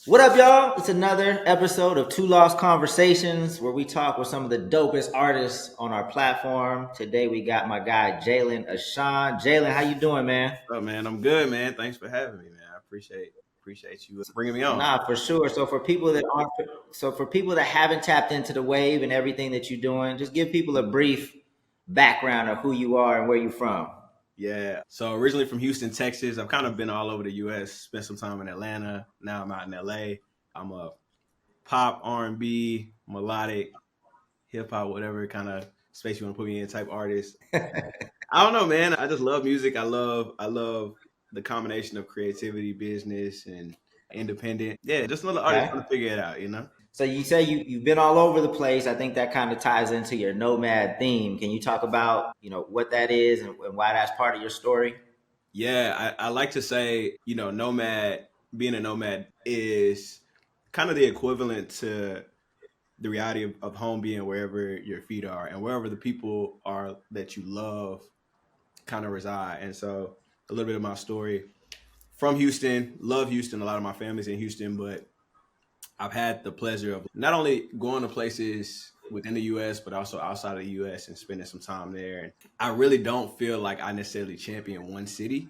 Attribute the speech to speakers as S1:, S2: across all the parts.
S1: What up, y'all? It's another episode of Two Lost Conversations where we talk with some of the dopest artists on our platform. Today we got my guy Jaylon Ashaun. Jaylon, how you doing, man?
S2: Oh man, I'm good, man. Thanks for having me, man. I appreciate you bringing me on.
S1: Nah, for sure. So for people that haven't tapped into the wave and everything that you're doing, just give people a brief background of who you are and where you're from.
S2: Yeah. So originally from Houston, Texas. I've kind of been all over the U.S. Spent some time in Atlanta. Now I'm out in L.A. I'm a pop, R&B, melodic, hip hop, whatever kind of space you want to put me in type artist. I don't know, man. I just love music. I love the combination of creativity, business, and independent. Yeah, just another artist
S1: Okay.
S2: trying to figure it out.
S1: So you say you've been all over the place. I think that kind of ties into your nomad theme. Can you talk about, what that is and why that's part of your story?
S2: Yeah, I like to say, nomad, being a nomad is kind of the equivalent to the reality of home being wherever your feet are and wherever the people are that you love kind of reside. And so a little bit of my story from Houston, love Houston. A lot of my family's in Houston, but I've had the pleasure of not only going to places within the US, but also outside of the US and spending some time there. And I really don't feel like I necessarily champion one city,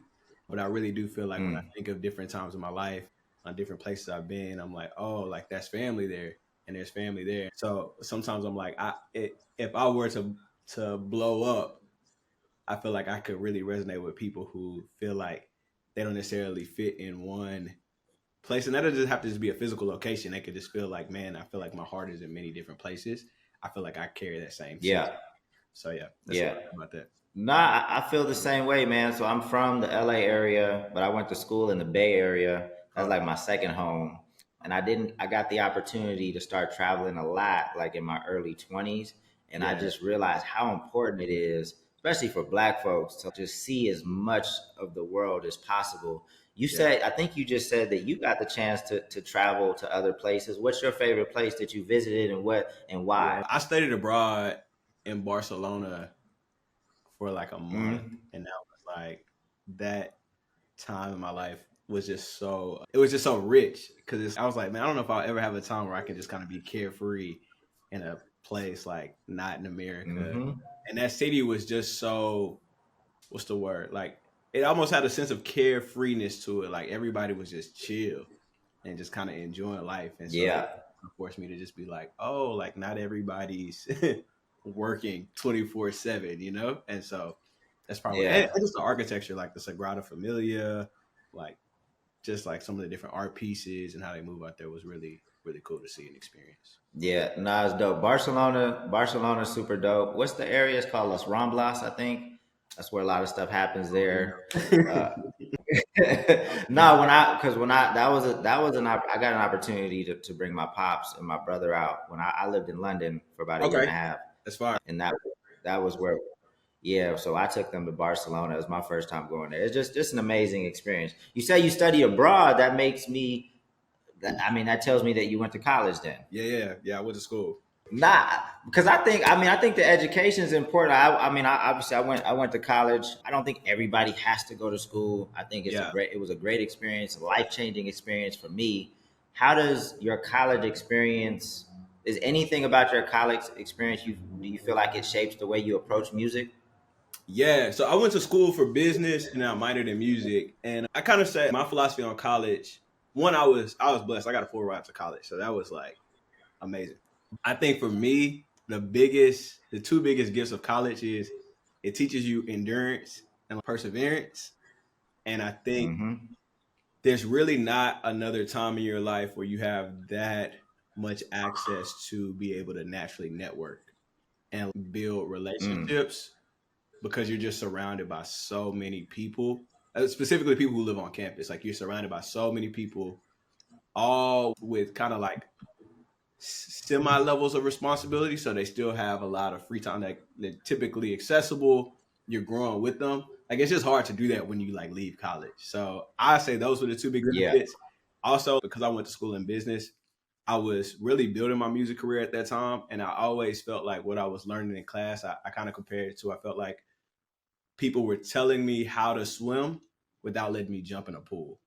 S2: but I really do feel like when I
S1: Mm.
S2: think of different times in my life, on different places I've been, I'm like, oh, like that's family there and there's family there. So sometimes I'm like, if I were to blow up, I feel like I could really resonate with people who feel like they don't necessarily fit in one place, and that doesn't have to just be a physical location. They could just feel like, man, I feel like my heart is in many different places. I feel like I carry that same sense.
S1: Yeah.
S2: So yeah, that's what
S1: Yeah.
S2: I think about that.
S1: Nah, I feel the same way, man. So I'm from the LA area, but I went to school in the Bay Area. That's like my second home. And I got the opportunity to start traveling a lot, like in my early 20s. And I
S2: Yeah,
S1: just realized how important it is, especially for Black folks, to just see as much of the world as possible.
S2: yeah.
S1: I think you just said that you got the chance to travel to other places. What's your favorite place that you visited and why?
S2: Yeah. I studied abroad in Barcelona for like a month,
S1: Mm-hmm.
S2: and that was like that time in my life was just so it was just so rich because I was like, man, I don't know if I'll ever have a time where I can just kind of be carefree in a place like not in America.
S1: Mm-hmm.
S2: And that city was just so what's the word? Like it almost had a sense of carefreeness to it. Like everybody was just chill and just kind of enjoying life. And so it
S1: Yeah.
S2: forced me to just be like, oh, like not everybody's working 24/7. And so that's probably and
S1: Yeah.
S2: just the architecture, like the Sagrada Familia, like just like some of the different art pieces and how they move out there was really, really cool to see and experience.
S1: Yeah, nah, it's dope. Barcelona's super dope. What's the area? It's called Las Ramblas, I think. That's where a lot of stuff happens there. Uh, no, when I that was I got an opportunity to bring my pops and my brother out when I lived in London for about a year and
S2: Okay.
S1: a half,
S2: That's fine.
S1: and that was where yeah. So I took them to Barcelona. It was my first time going there. It's just an amazing experience. You say you study abroad. That makes me. I mean, that tells me that you went to college then.
S2: Yeah. I went to school.
S1: Nah, because I think the education is important. I mean, obviously I went to college. I don't think everybody has to go to school. I think
S2: Yeah.
S1: it was a great experience, a life changing experience for me. How does your college experience? Is anything about your college experience do you feel like it shapes the way you approach music?
S2: Yeah, so I went to school for business and I minored in music. And I kind of said my philosophy on college. One, I was blessed. I got a full ride to college, so that was like amazing. I think for me, the two biggest gifts of college is it teaches you endurance and perseverance. And I think
S1: Mm-hmm.
S2: there's really not another time in your life where you have that much access to be able to naturally network and build
S1: Mm.
S2: relationships because you're just surrounded by so many people, specifically people who live on campus. Like you're surrounded by so many people, all with kind of like semi levels of responsibility. So they still have a lot of free time that they're typically accessible. You're growing with them. Like it's just hard to do that when you like leave college. So I say those were the two big
S1: Yeah.
S2: benefits. Also, because I went to school in business, I was really building my music career at that time. And I always felt like what I was learning in class, I kind of compared it to, I felt like people were telling me how to swim without letting me jump in a pool.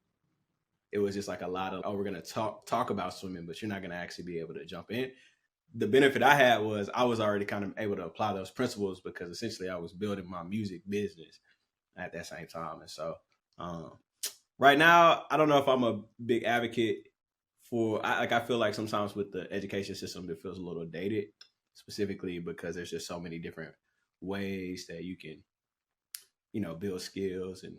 S2: it was just like a lot of, oh, we're gonna talk about swimming, but you're not gonna actually be able to jump in. The benefit I had was I was already kind of able to apply those principles because essentially I was building my music business at that same time. And so um, right now, I don't know if I'm a big advocate for, I feel like sometimes with the education system, it feels a little dated, specifically because there's just so many different ways that you can, build skills. And,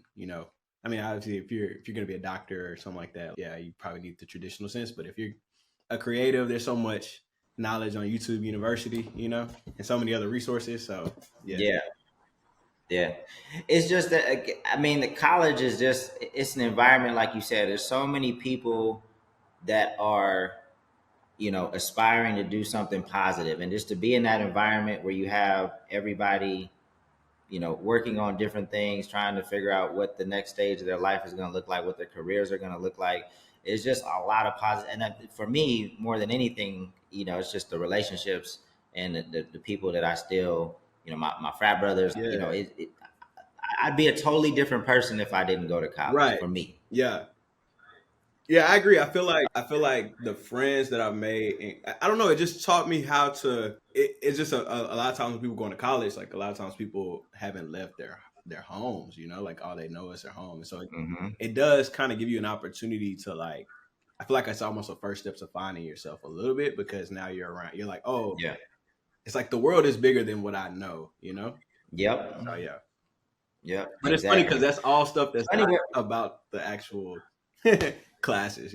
S2: I mean, obviously if you're going to be a doctor or something like that, yeah, you probably need the traditional sense. But if you're a creative, there's so much knowledge on YouTube University, and so many other resources. So yeah.
S1: Yeah. Yeah. It's just that, I mean, the college is just, it's an environment, like you said, there's so many people that are, aspiring to do something positive. And just to be in that environment where you have everybody, working on different things, trying to figure out what the next stage of their life is going to look like, what their careers are going to look like. It's just a lot of positive. And for me, more than anything, it's just the relationships and the people that I still, my frat brothers,
S2: Yeah.
S1: I'd be a totally different person if I didn't go to college,
S2: Right.
S1: for me.
S2: Yeah. Yeah, I agree. I feel like the friends that I've made, and I don't know, it just taught me how to. It's just a lot of times when people going to college, like a lot of times people haven't left their homes. Like all they know is their home, and so
S1: Hmm.
S2: it does kind of give you an opportunity to like. I feel like it's almost a first step to finding yourself a little bit because now you're around. You're like, oh,
S1: Yeah.
S2: it's like the world is bigger than what I know.
S1: Yep.
S2: So yeah,
S1: Yep.
S2: but it's funny because
S1: Exactly.
S2: that's all stuff that's
S1: Funny.
S2: not about the actual classes.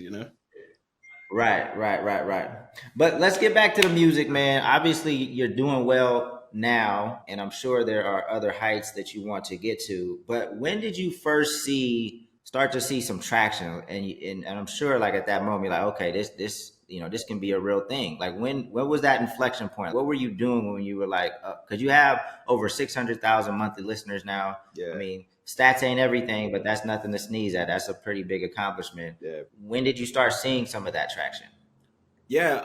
S1: Right. But let's get back to the music, man. Obviously, you're doing well now, and I'm sure there are other heights that you want to get to. But when did you first start to see some traction? And I'm sure, like at that moment, you're like, okay, this this can be a real thing. Like when was that inflection point? What were you doing when you were like, because you have over 600,000 monthly listeners now. I
S2: Yeah,
S1: mean, stats ain't everything, but that's nothing to sneeze at. That's a pretty big accomplishment.
S2: yeah.
S1: When did you start seeing some of that traction?
S2: Yeah,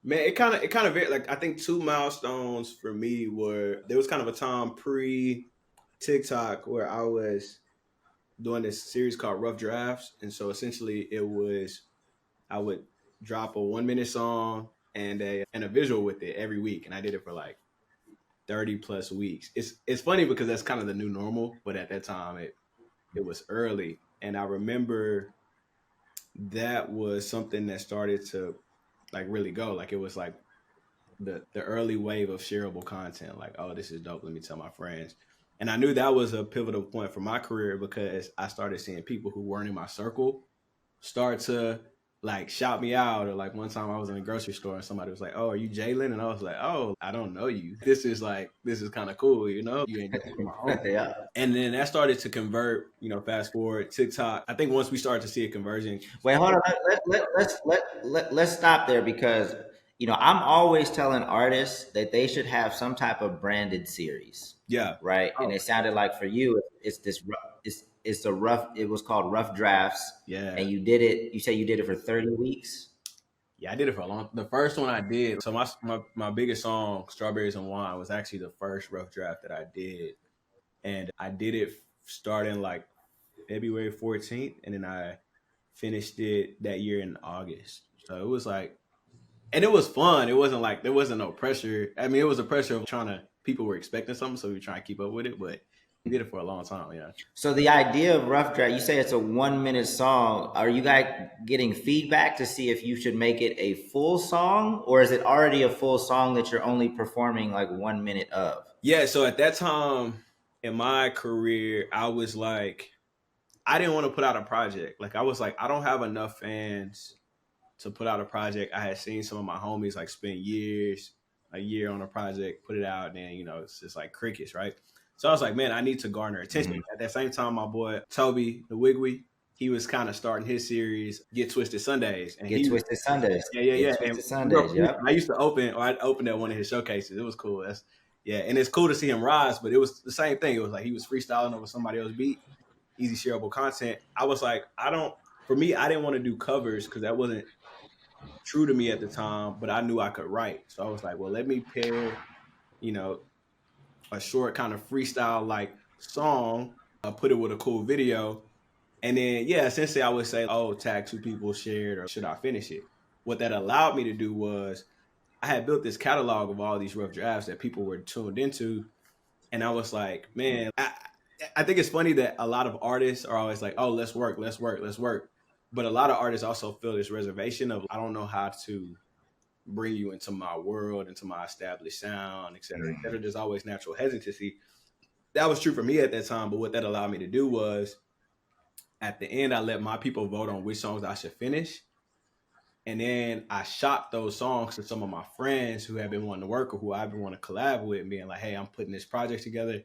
S2: man, it kind of like I think two milestones for me were there was kind of a time pre TikTok where I was doing this series called Rough Drafts, and so essentially it was I would drop a 1 minute song and a visual with it every week, and I did it for like 30 plus weeks. It's funny because that's kind of the new normal, but at that time it was early, and I remember that was something that started to like really go like it was like the early wave of shareable content. Like, oh, this is dope. Let me tell my friends. And I knew that was a pivotal point for my career because I started seeing people who weren't in my circle start to like shout me out. Or like one time I was in a grocery store and somebody was like, "Oh, are you Jaylon?" And I was like, "Oh, I don't know you. This is kind of cool. You ain't just my home."
S1: Yeah.
S2: And then that started to convert. Fast forward TikTok. I think once we started to see a conversion.
S1: Wait, hold on. Let's stop there because I'm always telling artists that they should have some type of branded series,
S2: Yeah.
S1: right? And
S2: Oh,
S1: it sounded like for you, it's this it's a rough. It was called Rough Drafts,
S2: yeah.
S1: and you did it. You say you did it for 30 weeks.
S2: Yeah, I did it for a long. The first one I did. So my biggest song, "Strawberries and Wine," was actually the first rough draft that I did, and I did it starting like February 14th, and then I finished it that year in August. So it was like, and it was fun. It wasn't like there wasn't no pressure. I mean, it was a pressure of trying to. People were expecting something, so we were trying to keep up with it. But we did it for a long time. Yeah.
S1: So the idea of Rough Draft, you say it's a 1 minute song. Are you guys getting feedback to see if you should make it a full song, or is it already a full song that you're only performing like 1 minute of?
S2: Yeah. So at that time in my career, I was like, I didn't want to put out a project. Like I was like, I don't have enough fans to put out a project. I had seen some of my homies like spend a year on a project, put it out, and then it's just like crickets, right? So I was like, man, I need to garner attention.
S1: Mhm.
S2: At that same time, my boy Toby the Wigwy, he was kind of starting his series, Get Twisted Sundays, and
S1: Get Twisted Sundays.
S2: yeah.
S1: Get
S2: And
S1: Twisted Sundays. Yep.
S2: I used to open, or I'd open at one of his showcases. It was cool. And it's cool to see him rise. But it was the same thing. It was like he was freestyling over somebody else's beat, easy shareable content. I was like, for me, I didn't want to do covers because that wasn't true to me at the time, but I knew I could write. So I was like, well, let me pair, you know, a short kind of freestyle like song, put it with a cool video, And then, yeah, essentially I would say, oh, tag 2 people, shared, or should I finish it? What that allowed me to do was I had built this catalog of all these rough drafts that people were tuned into. And I was like, man, I think it's funny that a lot of artists are always like, oh, let's work, let's work, let's work. But a lot of artists also feel this reservation of, I don't know how to bring you into my world, into my established sound, et cetera, et cetera. There's always natural hesitancy. That was true for me at that time. But what that allowed me to do was at the end, I let my people vote on which songs I should finish. And then I shot those songs to some of my friends who have been wanting to work or who I've been wanting to collab with, being like, hey, I'm putting this project together.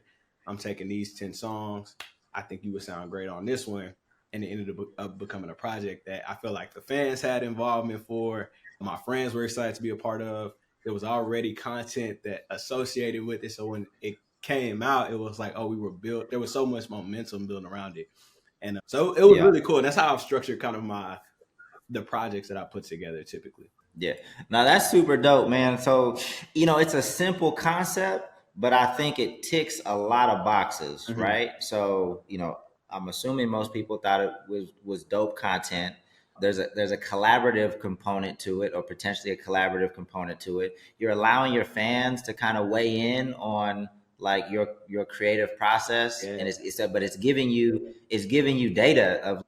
S2: I'm taking these 10 songs. I think you would sound great on this one. And it ended up becoming a project that I feel like the fans had involvement for. My friends were excited to be a part of. There was already content that associated with it. So when it came out, it was like, oh, we were built. There was so much momentum building around it. And so it was really cool. And that's how I've structured kind of the projects that I put together typically.
S1: Yeah. Now that's super dope, man. So, it's a simple concept, but I think it ticks a lot of boxes,
S2: Mm-hmm.
S1: right? So, I'm assuming most people thought it was dope content. There's a collaborative component to it, or potentially a collaborative component to it. You're allowing your fans to kind of weigh in on like your creative process,
S2: Yeah.
S1: and it's giving you data of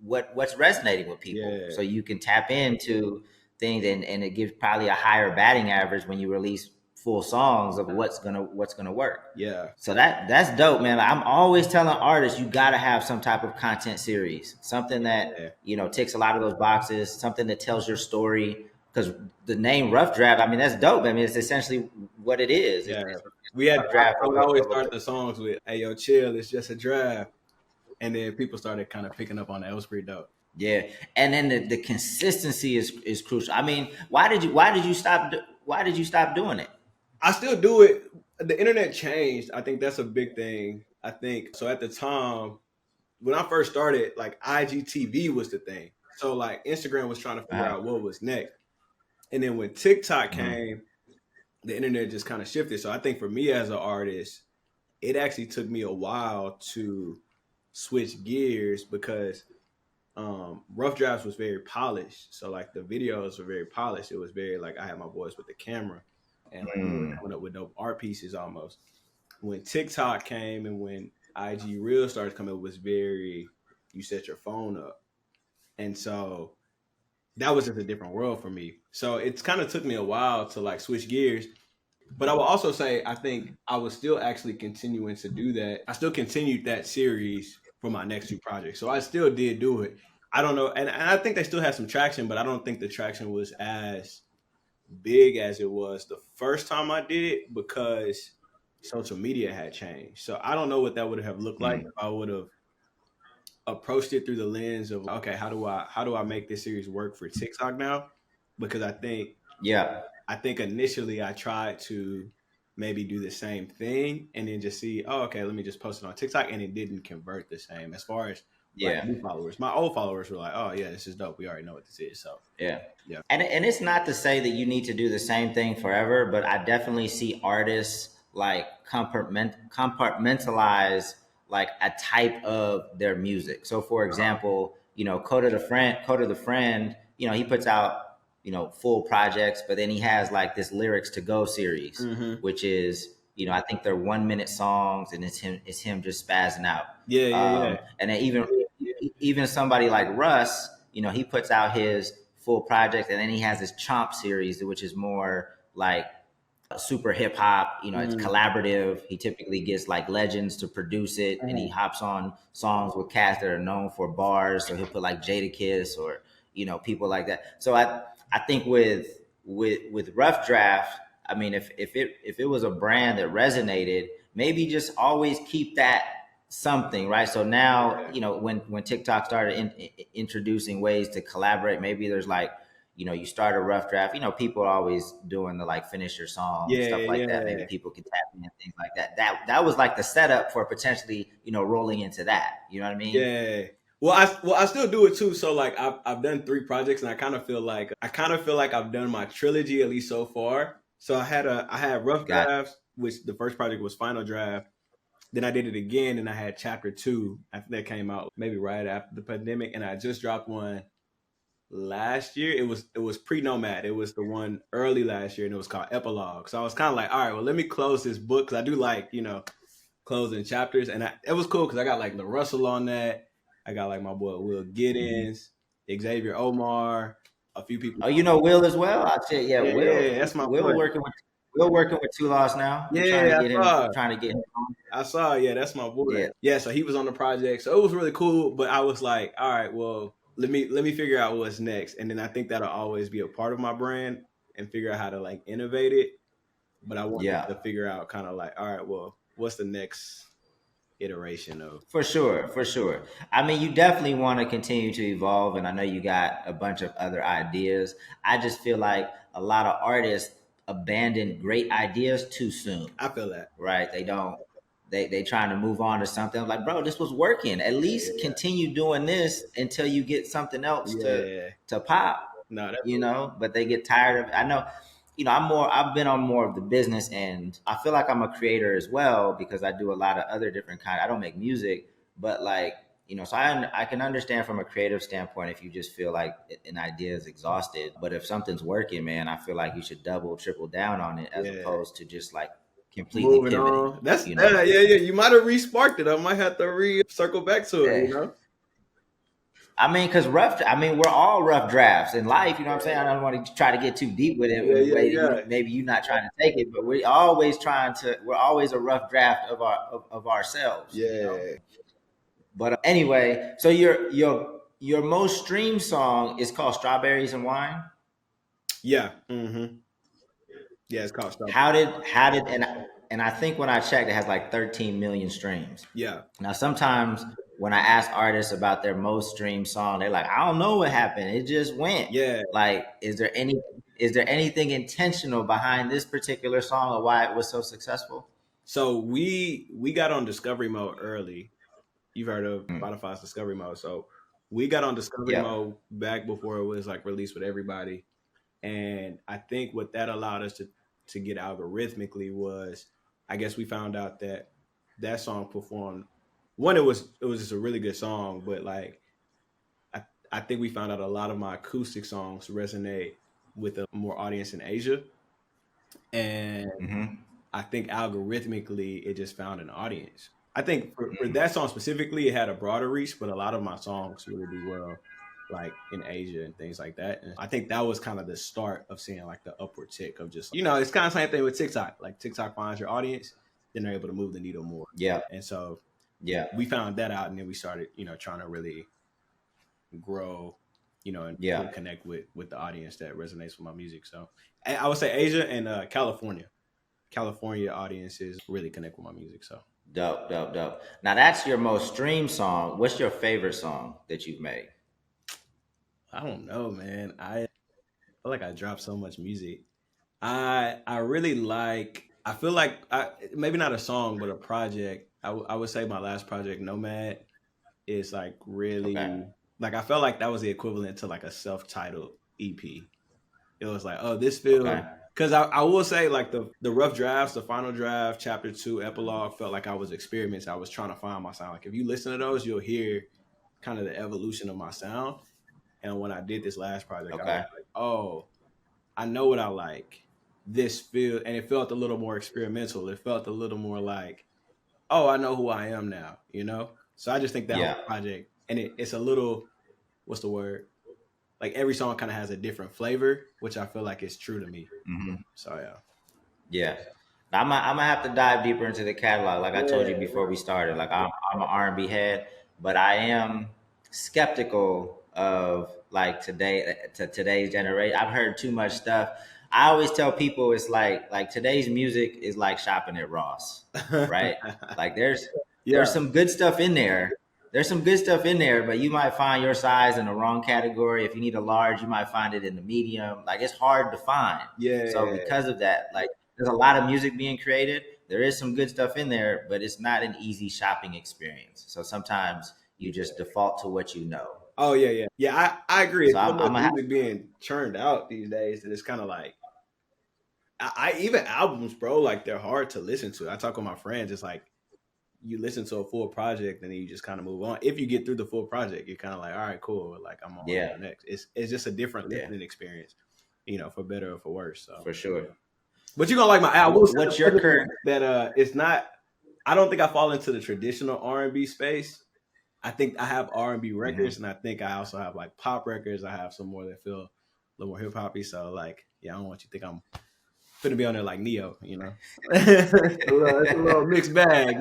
S1: what's resonating with people,
S2: Yeah.
S1: so you can tap into things, and it gives probably a higher batting average when you release full songs of what's gonna work.
S2: Yeah.
S1: So that's dope, man. I'm always telling artists you gotta have some type of content series, something that ticks a lot of those boxes, something that tells your story. Because the name Rough Draft, I mean, that's dope. I mean, it's essentially what it is.
S2: Yeah.
S1: It's
S2: We had
S1: draft
S2: I would always start the songs with, hey, yo, chill, it's just a draft. And then people started kind of picking up on that. It was pretty dope.
S1: Yeah, and then the consistency is crucial. I mean, why did you stop doing it?
S2: I still do it. The internet changed. I think that's a big thing. I think so. At the time when I first started, like IGTV was the thing. So like Instagram was trying to figure out what was next. And then when TikTok came, the internet just kind of shifted. So I think for me as an artist, it actually took me a while to switch gears because Rough Drafts was very polished. So like the videos were very polished. It was very like I had my voice with the camera and like we were coming up with dope art pieces almost. When TikTok came and when IG Reels started coming, it was very you set your phone up. And so that was just a different world for me. So it's kind of took me a while to like switch gears. But I will also say I think I was still actually continuing to do that. I still continued that series for my next 2 projects. So I still did do it. I don't know. And I think they still had some traction, but I don't think the traction was as big as it was the first time I did it because social media had changed. So I don't know what that would have looked like if I would have approached it through the lens of okay, how do I make this series work for TikTok now? Because I think initially I tried to maybe do the same thing and then just see, oh, okay, let me just post it on TikTok, and it didn't convert the same as far as like new followers. My old followers were like, oh yeah, this is dope. We already know what this is. So
S1: yeah. And it's not to say that you need to do the same thing forever, but I definitely see artists like compartmentalize like a type of their music. So for example, Coda the Friend, he puts out full projects, but then he has like this Lyrics to Go series, which is I think they're 1-minute songs, and it's him just spazzing out. And then even somebody like Russ, he puts out his full project, and then he has his Chomp series, which is more like super hip hop. It's collaborative. He typically gets like legends to produce it, and he hops on songs with cats that are known for bars. So he'll put like Jadakiss or people like that. So I think with Rough Draft, I mean, if it was a brand that resonated, maybe just always keep that something, right? So now, when TikTok started introducing ways to collaborate, maybe there's like, you start a Rough Draft, people are always doing the like finish your song, stuff like that. Maybe people can tap in and things like that. That was like the setup for potentially, rolling into that. You know what I mean?
S2: Yeah. Well, I still do it too. So like I've done 3 projects, and I kind of feel like I've done my trilogy at least so far. So I had Rough Drafts, which the first project was Final Draft. Then I did it again, and I had chapter 2. I think that came out maybe right after the pandemic, and I just dropped one last year. It was pre Nomad. It was the one early last year, and it was called Epilogue. So I was kind of like, all right, well, let me close this book because I do like closing chapters, and it was cool because I got like the Russell on that. I got like my boy Will Giddens, Xavier Omar, a few people.
S1: Oh, you know Will as well. I said, yeah,
S2: Yeah, yeah, that's my boy.
S1: Will working with Two Lost now. We trying to
S2: Yeah,
S1: get him, trying to get him on.
S2: I saw. Yeah, that's my boy.
S1: Yeah,
S2: Yeah, so he was on the project, so it was really cool. But I was like, all right, well, let me figure out what's next, and then I think that'll always be a part of my brand and figure out how to like innovate it. But I wanted
S1: yeah.
S2: to figure out kind of like, all right, well, what's the next iteration of?
S1: For sure, for sure. I mean, you definitely want to continue to evolve, and I know you got a bunch of other ideas. I just feel like a lot of artists abandon great ideas too soon,
S2: I feel that.
S1: right? They don't. They trying to move on to something. Like, bro, this was working. At
S2: Yeah,
S1: least continue doing this until you get something else
S2: yeah.
S1: to pop.
S2: No, that's
S1: You know, but they get tired of it. I know, I've been on more of the business end. I feel like I'm a creator as well because I do a lot of other different kind. I don't make music, but like, so I can understand from a creative standpoint if you just feel like an idea is exhausted. But if something's working, man, I feel like you should double, triple down on it as
S2: yeah.
S1: opposed to just like completely
S2: Moving
S1: pivoting,
S2: on. That's
S1: you know?
S2: yeah, yeah, yeah. You might have re-sparked it. I might have to circle back to it.
S1: Yeah. I mean, because we're all rough drafts in life. You know what I'm saying? I don't want to try to get too deep with it
S2: Yeah,
S1: in a
S2: yeah,
S1: way that
S2: yeah.
S1: maybe you're not trying to take it, but we're always we're always a rough draft of ourselves,
S2: Yeah.
S1: But anyway, so your most streamed song is called Strawberries and Wine.
S2: Yeah. Mm-hmm. Yeah, it's called Stop.
S1: And I think when I checked, it has like 13 million streams.
S2: Yeah.
S1: Now, sometimes when I ask artists about their most streamed song, they're like, I don't know what happened. It just went.
S2: Yeah.
S1: Like, is there anything intentional behind this particular song or why it was so successful?
S2: So we got on discovery mode early. You've heard of
S1: Mm.
S2: Spotify's discovery mode. So we got on discovery
S1: Yep.
S2: mode back before it was like released with everybody. And I think what that allowed us to get algorithmically was, I guess we found out that that song performed. One, it was just a really good song, but like I think we found out a lot of my acoustic songs resonate with a more audience in Asia, and
S1: Mm-hmm.
S2: I think algorithmically it just found an audience. I think for
S1: Mm.
S2: that song specifically, it had a broader reach, but a lot of my songs really do well, like in Asia and things like that. And I think that was kind of the start of seeing like the upward tick of just, it's kind of the same thing with TikTok. Like TikTok finds your audience, then they're able to move the needle more.
S1: Yeah.
S2: And so
S1: Yeah.
S2: we found that out, and then we started, trying to really grow, and
S1: Yeah.
S2: really connect with the audience that resonates with my music. So I would say Asia and California. California audiences really connect with my music. So
S1: Dope, dope, dope. Now that's your most streamed song. What's your favorite song that you've made?
S2: I don't know, man. I feel like I dropped so much music. I really like. I feel like maybe not a song, but a project. I would say my last project, Nomad, is like
S1: Okay.
S2: really like I felt like that was the equivalent to like a self-titled EP. It was like, oh, this feels
S1: Okay.
S2: because I will say like the rough drafts, the final draft, chapter 2, epilogue felt like I was experimenting. I was trying to find my sound. Like if you listen to those, you'll hear kind of the evolution of my sound. And when I did this last project, I was
S1: Okay.
S2: like, oh, I know what I like. This feel and it felt a little more experimental. It felt a little more like, oh, I know who I am now. So I just think that whole
S1: Yeah.
S2: project and it's a little, what's the word? Like every song kind of has a different flavor, which I feel like is true to me.
S1: Mm-hmm.
S2: So yeah.
S1: Yeah. I'm gonna have to dive deeper into the catalog. Like I told you
S2: Yeah.
S1: before we started, like I'm an R&B head, but I am skeptical of like today's generation. I've heard too much stuff. I always tell people it's like today's music is like shopping at Ross, right? Like there's
S2: Yeah.
S1: some good stuff in there. There's some good stuff in there, but you might find your size in the wrong category. If you need a large, you might find it in the medium. Like it's hard to find. So
S2: Yeah.
S1: because of that, like there's a lot of music being created. There is some good stuff in there, but it's not an easy shopping experience. So sometimes you just default to what you know.
S2: Oh yeah, yeah. Yeah, I agree.
S1: So
S2: It's so much
S1: I'm gonna have,
S2: music being churned out these days that it's kind of like I even albums, bro, like they're hard to listen to. I talk with my friends, it's like you listen to a full project and then you just kind of move on. If you get through the full project, you're kind of like, all right, cool. Like I'm on to
S1: Yeah,
S2: the next. It's just a different
S1: yeah,
S2: listening experience, for better or for worse. So,
S1: for sure.
S2: but you're gonna like my album. I will say the
S1: What's your
S2: positive
S1: current?
S2: that it's not. I don't think I fall into the traditional R&B space. I think I have R&B
S1: Mhm.
S2: records, and I think I also have like pop records. I have some more that feel a little more hip hoppy. So like, yeah, I don't want you to think I'm gonna be on there like Neo. It's a little mixed bag.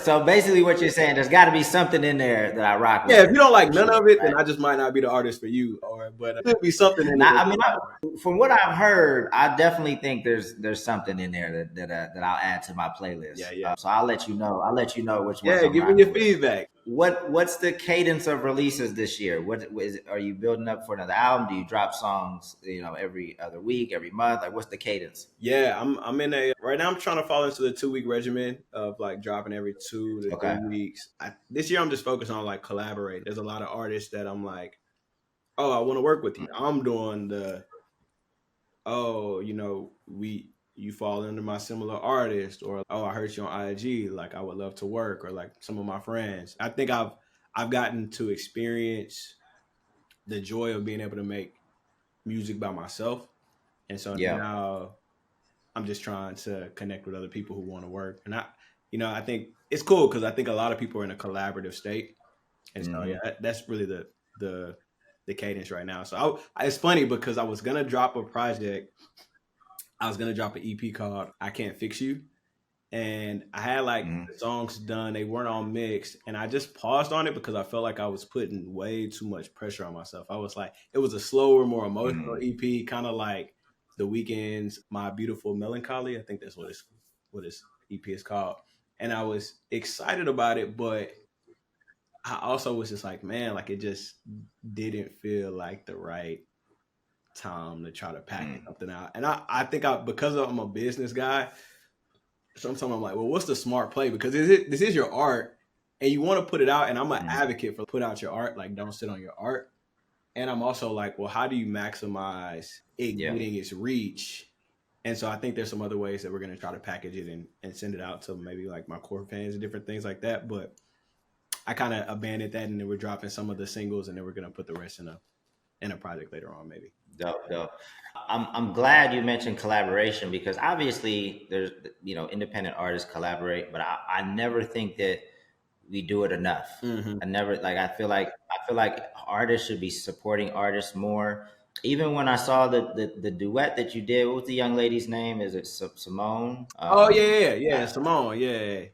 S1: So basically, what you're saying, there's got to be something in there that I rock
S2: Yeah, if
S1: with
S2: you don't like
S1: for
S2: none
S1: sure,
S2: of it, then
S1: right?
S2: I just might not be the artist for you. But there could be something in
S1: Now,
S2: there.
S1: I mean, from what I've heard, I definitely think there's something in there that I'll add to my
S2: Yeah,
S1: playlist.
S2: yeah,
S1: So I'll let you know. I'll let you know which ones
S2: yeah.
S1: I'm
S2: Give me
S1: rocking
S2: your
S1: with.
S2: feedback.
S1: What's the cadence of releases this year? Are you building up for another album? Do you drop songs, every other week, every month? Like, what's the cadence?
S2: Yeah, I'm in a right now. I'm trying to fall into the 2 week regimen of like dropping every 2 to 3
S1: Okay.
S2: weeks. This year I'm just focused on like collaborating. There's a lot of artists that I'm like, oh, I want to work with you. I'm doing the oh, we you fall under my similar artist, or oh, I heard you on IG, like I would love to work, or like some of my friends. I think I've gotten to experience the joy of being able to make music by myself. And so
S1: Yeah.
S2: now I'm just trying to connect with other people who want to work. And I think it's cool because I think a lot of people are in a collaborative state. And so yeah,
S1: Hmm.
S2: that's really the the cadence right now. So it's funny because I was gonna drop a project. I was gonna drop an EP called "I Can't Fix You," and I had like
S1: Hmm.
S2: the songs done. They weren't all mixed, and I just paused on it because I felt like I was putting way too much pressure on myself. I was like, it was a slower, more emotional
S1: Hmm.
S2: EP, kind of like the Weeknd's "My Beautiful Melancholy." I think that's what his EP is called, and I was excited about it, but I also was just like, man, like it just didn't feel like the right time to try to package
S1: Hmm.
S2: something out. And I think because I'm a business guy, sometimes I'm like, well, what's the smart play? Because this is your art and you want to put it out. And I'm an
S1: Hmm.
S2: advocate for put out your art, like don't sit on your art. And I'm also like, well, how do you maximize it
S1: Yeah.
S2: getting its reach? And so I think there's some other ways that we're going to try to package it and send it out to maybe like my core fans and different things like that. But I kind of abandoned that, and then we're dropping some of the singles, and then we're going to put the rest in a project later on, maybe.
S1: Dope, dope. I'm glad you mentioned collaboration because obviously there's independent artists collaborate, but I never think that we do it enough.
S2: Mm-hmm.
S1: I never like I feel like artists should be supporting artists more. Even when I saw the duet that you did, what was the young lady's name? Is it Simone?
S2: Oh yeah, Simone, yeah.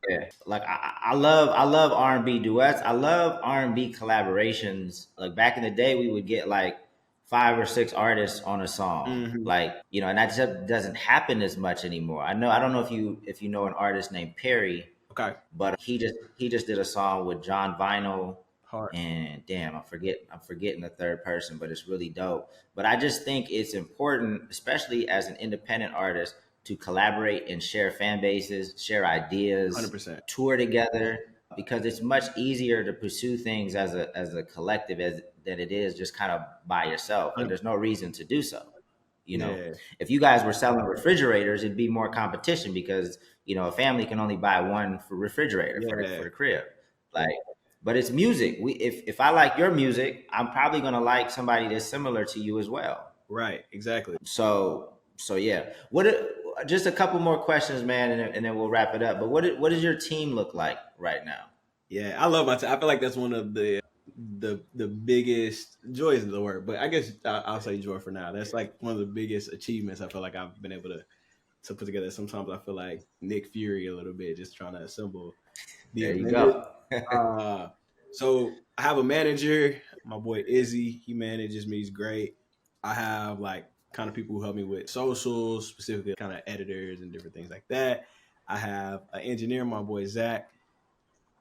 S1: Yeah, like I love R&B duets. I love R&B collaborations. Like back in the day, we would get like 5 or 6 artists on a song.
S2: Mm-hmm.
S1: Like and that just doesn't happen as much anymore. I don't know if you know an artist named Perry,
S2: Okay.
S1: but he just did a song with John Vinyl,
S2: Hard.
S1: and damn, I'm forgetting the third person, but it's really dope. But I just think it's important, especially as an independent artist, to collaborate and share fan bases, share ideas,
S2: 100%.
S1: tour together, because it's much easier to pursue things as a collective than it is just kind of by yourself. And there's no reason to do so. You know,
S2: Yeah.
S1: if you guys were selling refrigerators, it'd be more competition because a family can only buy one for refrigerator for
S2: Yeah.
S1: the crib. Like, but it's music. If I like your music, I'm probably gonna like somebody that's similar to you as well.
S2: Right. Exactly.
S1: So yeah. Just a couple more questions, man, and then we'll wrap it up. But what does your team look like right now?
S2: Yeah. I love my I feel like that's one of the biggest joys of the work. But I guess I'll say joy for now. That's like one of the biggest achievements I feel like I've been able to put together. Sometimes I feel like Nick Fury a little bit, just trying to assemble the
S1: There you
S2: Avengers.
S1: go.
S2: Uh, so I have a manager, my boy Izzy. He manages me. He's great. I have like kind of people who help me with socials, specifically kind of editors and different things like that. I have an engineer, my boy Zach.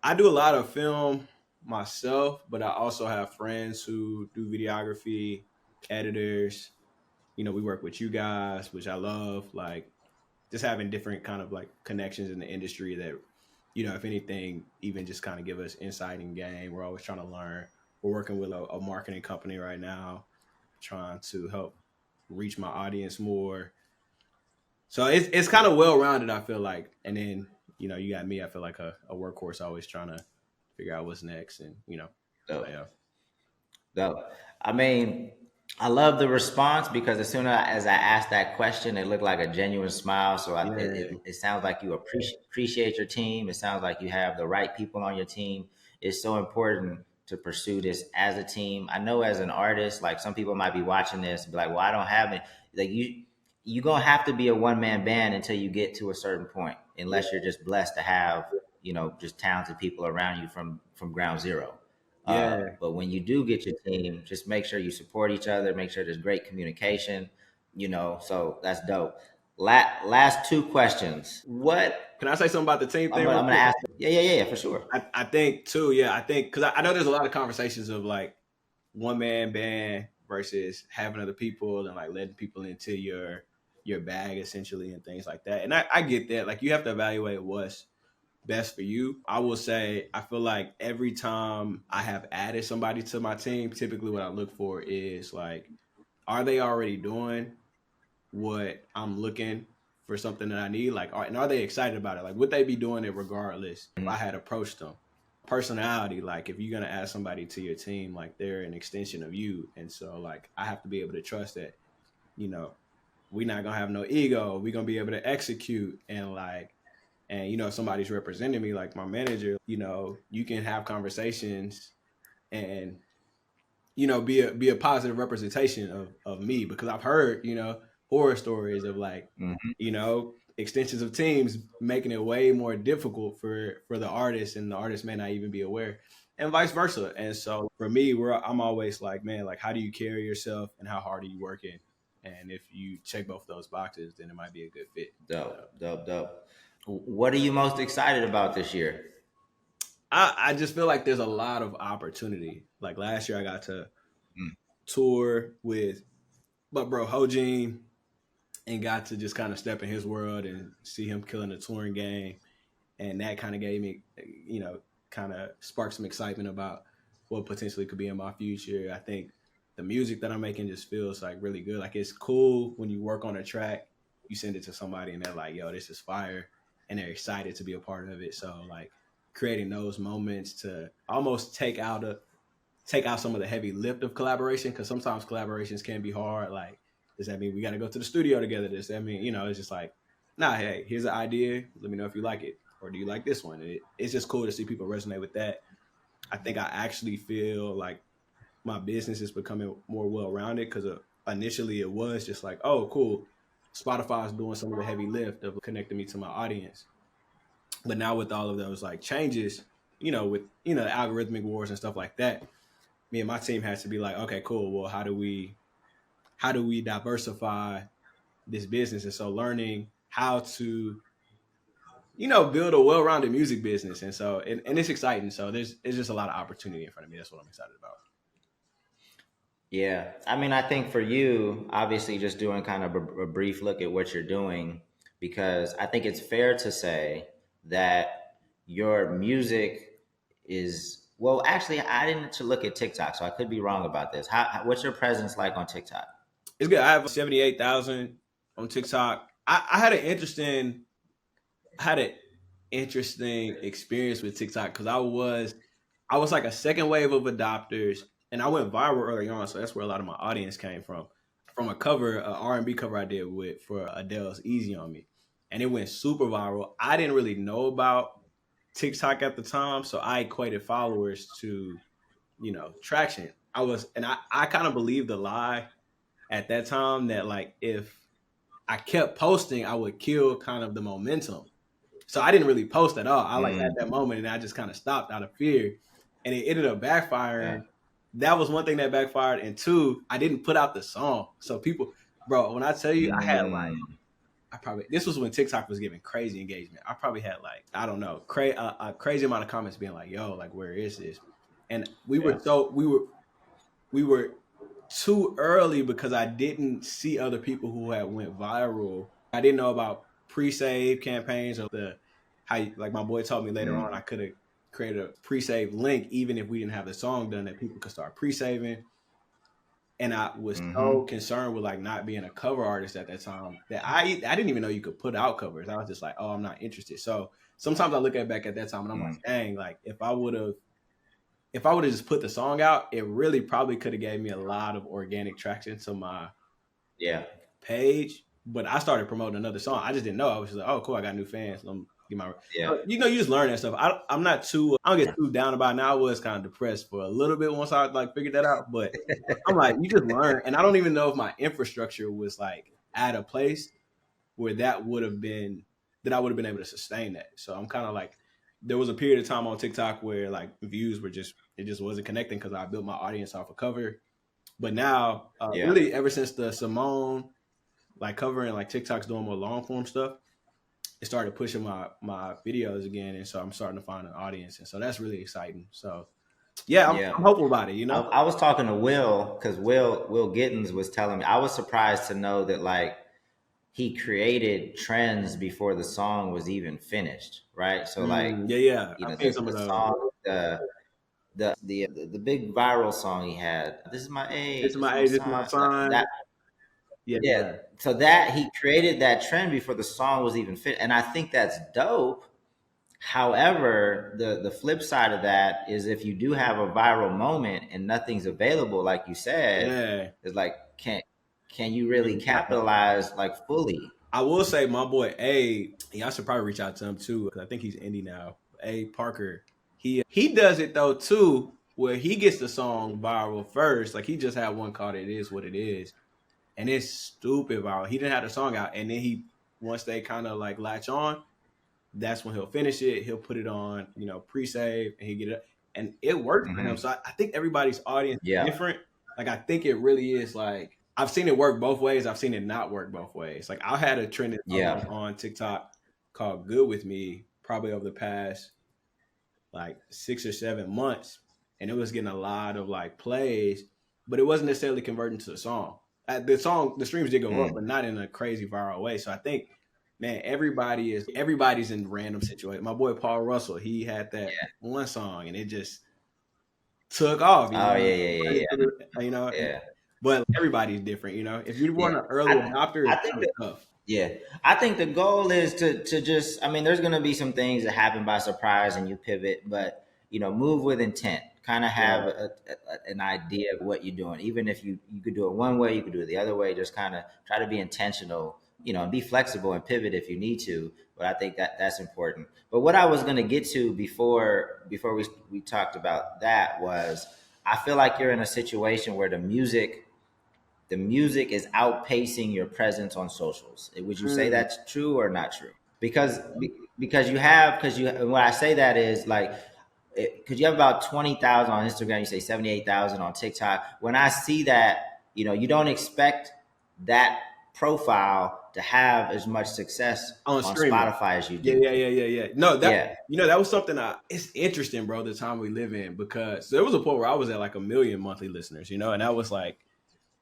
S2: I do a lot of film myself, but I also have friends who do videography, editors. We work with you guys, which I love. Like just having different kind of like connections in the industry that if anything, even just kind of give us insight in game. We're always trying to learn. We're working with a marketing company right now, trying to help reach my audience more. So it's kind of well rounded, I feel like. And then you got me. I feel like a workhorse, always trying to figure out what's next, and so
S1: Dope.
S2: yeah,
S1: Dope. I mean, I love the response because as soon as I asked that question, it looked like a genuine smile. So
S2: yeah,
S1: it sounds like you appreciate your team. It sounds like you have the right people on your team. It's so important to pursue this as a team. I know as an artist, like some people might be watching this and be like, well, I don't have it. Like you gonna have to be a one man band until you get to a certain point,
S2: yeah,
S1: unless you're just blessed to have, just talented people around you from ground zero.
S2: yeah.
S1: But when you do get your team, just make sure you support each other. Make sure there's great communication. So that's dope. Last two questions. What
S2: Can I say something about the team
S1: I'm
S2: thing
S1: gonna,
S2: real
S1: I'm gonna
S2: quick?
S1: ask. Yeah, for sure.
S2: I think too. Yeah, I think because I know there's a lot of conversations of like one man band versus having other people and like letting people into your bag essentially and things like that. And I get that. Like you have to evaluate what's best for you. I will say I feel like every time I have added somebody to my team, typically what I look for is like, are they already doing what I'm looking for something that I need? Like, and are they excited about it? Like, would they be doing it regardless if I had approached them? Personality, like if you're gonna add somebody to your team, like they're an extension of you, and so like I have to be able to trust that, you know, we're not gonna have no ego. We're gonna be able to execute and like, and if somebody's representing me, like my manager, you can have conversations and be a positive representation of me because I've heard horror stories of like
S1: Hmm.
S2: extensions of teams making it way more difficult for the artist, and the artist may not even be aware, and vice versa. And so for me, I'm always like, man, like how do you carry yourself and how hard are you working? And if you check both those boxes, then it might be a good fit.
S1: Dope, dope, dope. What are you most excited about this year?
S2: I just feel like there's a lot of opportunity. Like last year, I got to
S1: Mm.
S2: tour with but bro Hojin and got to just kind of step in his world and see him killing the touring game, and that kind of gave me, kind of sparked some excitement about what potentially could be in my future. I think the music that I'm making just feels like really good. Like it's cool when you work on a track, you send it to somebody and they're like, "Yo, this is fire," and they're excited to be a part of it. So like creating those moments to almost take out some of the heavy lift of collaboration, because sometimes collaborations can be hard. Like, does that mean we got to go to the studio together? Does that mean, it's just like, nah, hey, here's an idea. Let me know if you like it. Or do you like this one? It's just cool to see people resonate with that. I think I actually feel like my business is becoming more well rounded because initially it was just like, oh, cool. Spotify's doing some of the heavy lift of connecting me to my audience. But now with all of those like changes, with the algorithmic wars and stuff like that, me and my team has to be like, okay, cool. Well, how do we diversify this business? And so learning how to, build a well-rounded music business. And so, and it's exciting. So it's just a lot of opportunity in front of me. That's what I'm excited about.
S1: Yeah, I mean, I think for you, obviously, just doing kind of a brief look at what you're doing, because I think it's fair to say that your music is, well, actually, I didn't to look at TikTok, so I could be wrong about this. What's your presence like on TikTok?
S2: It's good. I have 78,000 on TikTok. I had an interesting experience with TikTok because I was like a second wave of adopters, and I went viral early on, so that's where a lot of my audience came from a cover, a R&B cover I did with for Adele's "Easy on Me," and it went super viral. I didn't really know about TikTok at the time, so I equated followers to traction. I kind of believed the lie at that time that like if I kept posting, I would kill kind of the momentum. So I didn't really post at all. I like had that
S1: Mm,
S2: moment and I just kind of stopped out of fear. And it ended up
S1: yeah.
S2: backfiring. That was one thing that backfired. And two, I didn't put out the song. So people, bro, when I tell you I had like,
S1: Mm,
S2: this was when TikTok was giving crazy engagement. I probably had like, I don't know, a crazy amount of comments being like, yo, like where is this? And
S1: yeah.
S2: we were too early because I didn't see other people who had went viral. I didn't know about pre-save campaigns or like my boy told me later on, I
S1: Mm,
S2: could have created a pre-save link even if we didn't have the song done that people could start pre-saving. And I was so
S1: Mm-hmm.
S2: concerned with like not being a cover artist at that time that I didn't even know you could put out covers. I was just like, oh, I'm not interested. So sometimes I look back at that time and I'm like,
S1: Mm.
S2: dang, like if I would have just put the song out, it really probably could have gave me a lot of organic traction to my
S1: Yeah.
S2: page. But I started promoting another song. I just didn't know. I was just like, oh, cool, I got new fans. Let me get my.
S1: Yeah.
S2: So, you just learn that stuff. I'm not too. I don't get too down about it. Now I was kind of depressed for a little bit once I like figured that out. But I'm like, you just learn, and I don't even know if my infrastructure was like at a place where that would have been that I would have been able to sustain that. So I'm kind of like, there was a period of time on TikTok where like views were just it just wasn't connecting because I built my audience off a cover. But now,
S1: Yeah.
S2: really, ever since the Simone like covering like TikTok's doing more long form stuff, it started pushing my videos again, and so I'm starting to find an audience, and so that's really exciting. So yeah,
S1: Yeah.
S2: I'm hopeful about it.
S1: I was talking to Will because Will Gittens was telling me. I was surprised to know that like he created trends before the song was even finished, right? So like,
S2: Yeah, yeah,
S1: you
S2: I've
S1: know,
S2: seen some of
S1: the
S2: those.
S1: song, the big viral song he had. This is my age. This is my
S2: This is my
S1: sign.
S2: sign.
S1: That
S2: Yeah,
S1: yeah. So that he created that trend before the song was even fit, and I think that's dope. However, the flip side of that is if you do have a viral moment and nothing's available, like you said,
S2: yeah.
S1: it's like can you really
S2: Can capitalize.
S1: capitalize like fully?
S2: I will say, my boy A, y'all should probably reach out to him too because I think he's indie now. A Parker, he does it though too, where he gets the song viral first. Like he just had one called "It Is What It Is," and it's stupid viral. He didn't have the song out, and then he once they kind of like latch on, that's when he'll finish it. He'll put it on, pre-save, and he get it, and it worked for him.
S1: Hmm.
S2: So I think everybody's audience is
S1: Yeah,
S2: different. Like I think it really is like I've seen it work both ways. I've seen it not work both ways. Like I had a trending
S1: yeah,
S2: song on TikTok called "Good with Me" probably over the past like 6 or 7 months, and it was getting a lot of like plays, but it wasn't necessarily converting to the song. The streams did go up,
S1: mm,
S2: but not in a crazy viral way. So I think, man, everybody's in random situations. My boy Paul Russell, he had that one song, and it just took off.
S1: oh yeah, yeah, yeah,
S2: And,
S1: yeah,
S2: but everybody's different. If you
S1: yeah.
S2: want an early
S1: I
S2: adopter,
S1: I
S2: it's
S1: think
S2: kind
S1: that
S2: of tough.
S1: yeah, I think the goal is to just. I mean, there's going to be some things that happen by surprise and you pivot, but move with intent. Kind of have
S2: Yeah.
S1: an idea of what you're doing. Even if you could do it one way, you could do it the other way. Just kind of try to be intentional, and be flexible and pivot if you need to. But I think that's important. But what I was going to get to before we talked about that was I feel like you're in a situation where the music is outpacing your presence on socials. Would you say
S2: Mm.
S1: that's true or not true? Because you and when I say that is like because you have about 20,000 on Instagram, you say 78,000 on TikTok. When I see that, you don't expect that profile to have as much success
S2: On
S1: on
S2: streaming.
S1: Spotify as you
S2: Yeah,
S1: do.
S2: yeah, yeah, yeah, yeah. No,
S1: Yeah,
S2: that was something it's interesting, bro, the time we live in because there was a point where I was at like 1 million monthly listeners, and that was like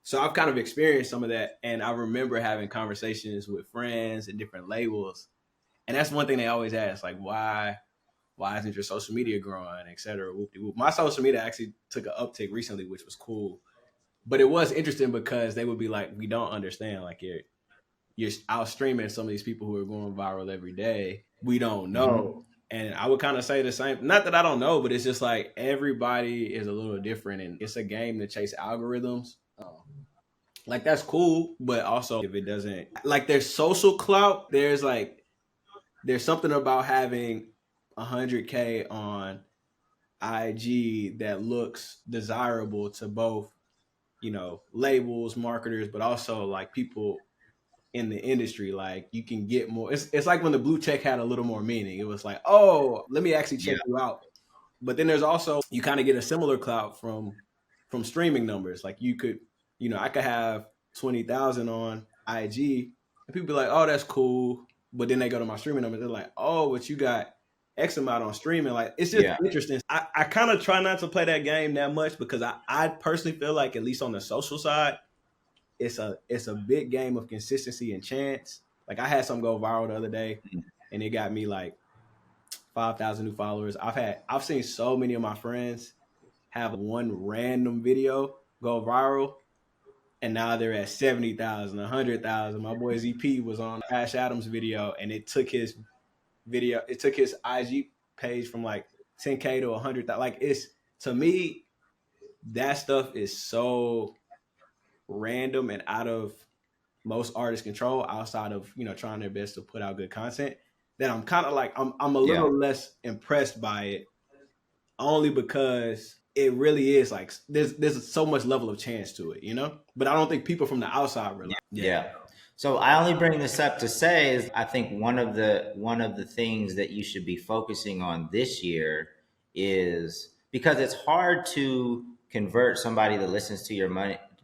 S2: so I've kind of experienced some of that and I remember having conversations with friends and different labels. And that's one thing they always ask, like why isn't your social media growing, et cetera. Whoop-de-whoop. My social media actually took an uptick recently, which was cool. But it was interesting because they would be like, we don't understand. Like you're out streaming some of these people who are going viral every day. We don't know.
S1: hmm,
S2: And I would kind of say the same. Not that I don't know, but it's just like everybody is a little different, and it's a game to chase algorithms. Like that's cool, but also if it doesn't like there's social clout, there's something about having 100K on IG that looks desirable to both, labels, marketers, but also like people in the industry. Like you can get more. It's like when the blue check had a little more meaning. It was like, oh, let me actually check
S1: yeah,
S2: you out. But then there's also you kind of get a similar clout from streaming numbers. Like you could, I could have 20,000 on IG, and people be like, oh, that's cool. But then they go to my streaming numbers, they're like, oh, but you got X amount on streaming. Like it's just
S1: yeah,
S2: interesting. I kind of try not to play that game that much because I personally feel like at least on the social side, it's a big game of consistency and chance. Like I had something go viral the other day, and it got me like 5,000 new followers. I've seen so many of my friends have one random video go viral, and now they're at 70,000, 100,000. My boy ZP was on Ash Adams video, and it took his IG page from like 10K to 100,000. Like, it's, to me, that stuff is so random and out of most artists' control, outside of, trying their best to put out good content, that I'm kind of like, I'm a
S1: Yeah.
S2: little less impressed by it, only because it really is like there's so much level of chance to it, But I don't think people from the outside realize.
S1: Yeah. So I only bring this up to say is I think one of the things that you should be focusing on this year is because it's hard to convert somebody that listens to your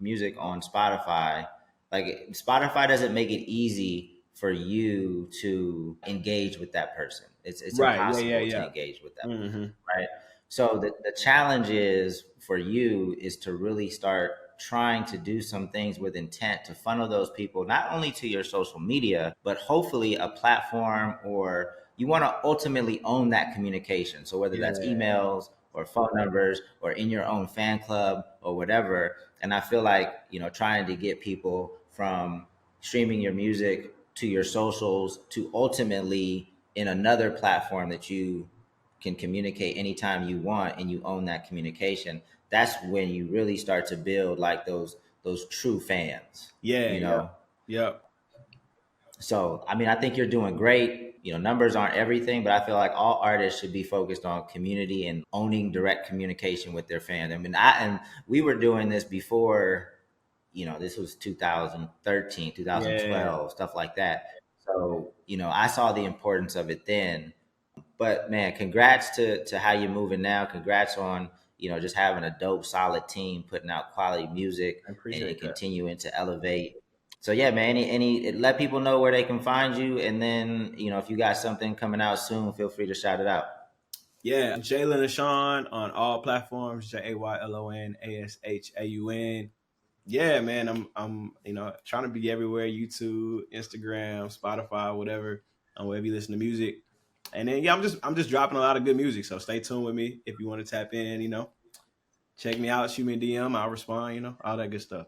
S1: music on Spotify. Like Spotify doesn't make it easy for you to engage with that person. It's
S2: Right. Yeah. Yeah.
S1: impossible to
S2: Yeah.
S1: engage with them,
S2: Mm-hmm.
S1: right? So the challenge is for you is to really start trying to do some things with intent to funnel those people not only to your social media, but hopefully a platform, or you want to ultimately own that communication. So whether that's
S2: Yeah.
S1: emails or phone numbers or in your own fan club or whatever. And I feel like, trying to get people from streaming your music to your socials to ultimately in another platform that you can communicate anytime you want and you own that communication, that's when you really start to build like those true fans,
S2: Yeah.
S1: you
S2: Yep.
S1: know.
S2: Yep.
S1: So I mean, I think you're doing great. Numbers aren't everything, but I feel like all artists should be focused on community and owning direct communication with their fans. I mean, and we were doing this before, this was 2013,
S2: Yeah.
S1: 2012, stuff like that. So, I saw the importance of it then. But man, congrats to how you're moving now. Congrats on just having a dope, solid team, putting out quality music,
S2: I
S1: and
S2: appreciate that.
S1: continuing to elevate. So yeah, man. Any let people know where they can find you, and then if you got something coming out soon, feel free to shout it out.
S2: Yeah, Jaylon Ashaun on all platforms. JaylonAshaun. Yeah, man. I'm trying to be everywhere: YouTube, Instagram, Spotify, whatever. Wherever you listen to music. And then yeah, I'm just dropping a lot of good music. So stay tuned with me if you want to tap in. Check me out, shoot me a DM, I'll respond. All that good stuff.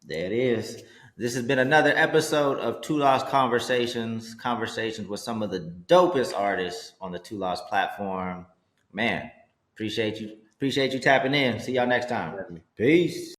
S1: There it is. This has been another episode of Two Lost Conversations with some of the dopest artists on the Two Lost platform. Man, appreciate you tapping in. See y'all next time. Peace.